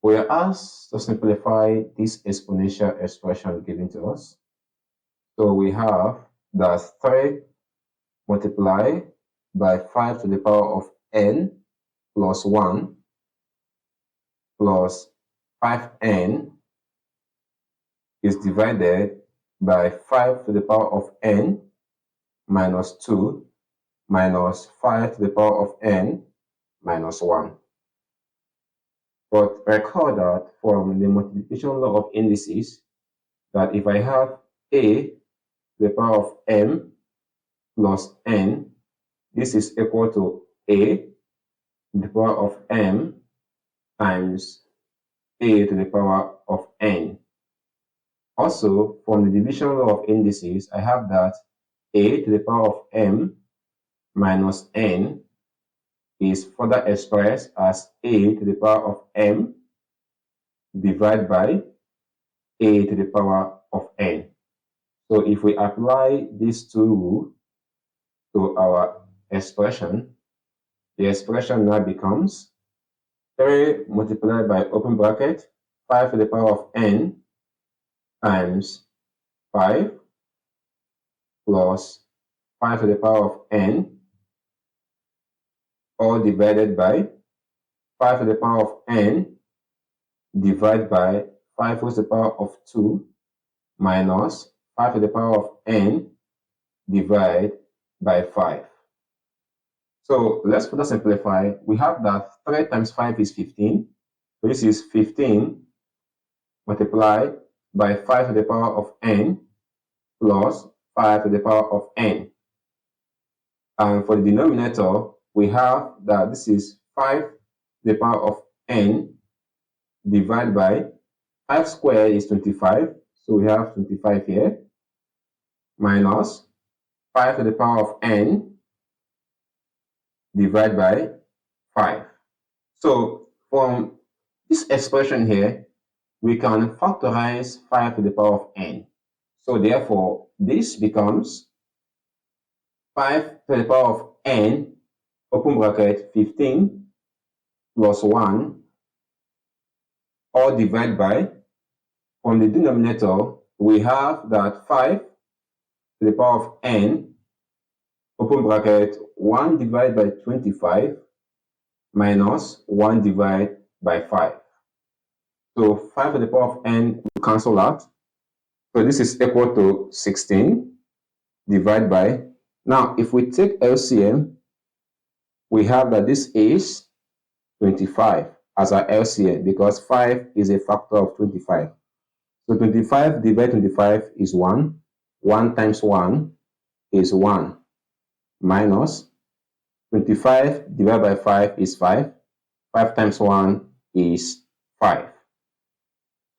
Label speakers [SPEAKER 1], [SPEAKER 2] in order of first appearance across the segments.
[SPEAKER 1] We are asked to simplify this exponential expression given to us. So we have that 3 multiplied by 5 to the power of n plus 1 plus 5n is divided by 5 to the power of n minus 2 minus 5 to the power of n minus 1. But recall that from the multiplication law of indices, that if I have a to the power of m plus n, this is equal to a to the power of m times a to the power of n. Also, from the division law of indices, I have that a to the power of m minus n is further expressed as a to the power of m divided by a to the power of n. So if we apply these two rules to our expression, the expression now becomes 3 multiplied by open bracket 5 to the power of n times 5 plus 5 to the power of n, all divided by 5 to the power of n divided by 5 raised to the power of 2 minus 5 to the power of n divided by 5. So let's further simplify. We have that 3 times 5 is 15. So this is 15 multiplied by 5 to the power of n plus 5 to the power of n. And for the denominator, we have that this is 5 to the power of n divided by 5 squared is 25. So we have 25 here minus 5 to the power of n divided by 5. So from this expression here, we can factorize 5 to the power of n. So therefore, this becomes 5 to the power of n, open bracket 15 plus 1, all divided by, on the denominator, we have that 5 to the power of n, open bracket 1 divided by 25 minus 1 divided by 5. So 5 to the power of n will cancel out. So this is equal to 16 divided by, now if we take LCM, we have that this is 25 as our LCM because 5 is a factor of 25. So 25 divided 25 is 1. 1 times 1 is 1 minus 25 divided by 5 is 5. 5 times 1 is 5.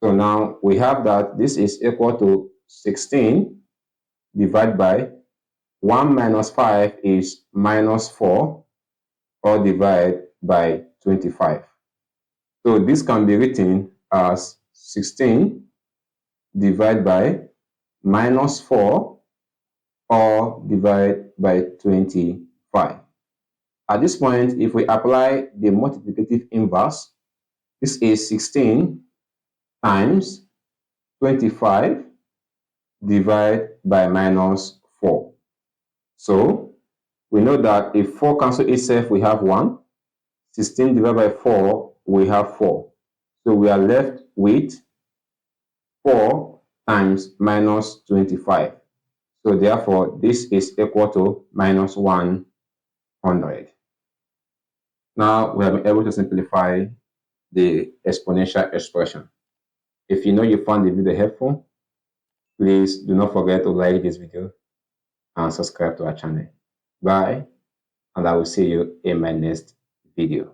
[SPEAKER 1] So now we have that this is equal to 16 divided by 1 minus 5 is minus 4, or divided by 25. So this can be written as 16 divided by minus 4, or divided by 25. At this point, if we apply the multiplicative inverse, this is 16 times 25 divided by minus 4. So we know that if 4 cancels itself, we have 1. 16 divided by 4, we have 4. So we are left with 4 times minus 25. So therefore, this is equal to minus 100. Now we have been able to simplify the exponential expression. If you know you found the video helpful, please do not forget to like this video and subscribe to our channel. Bye, and I will see you in my next video.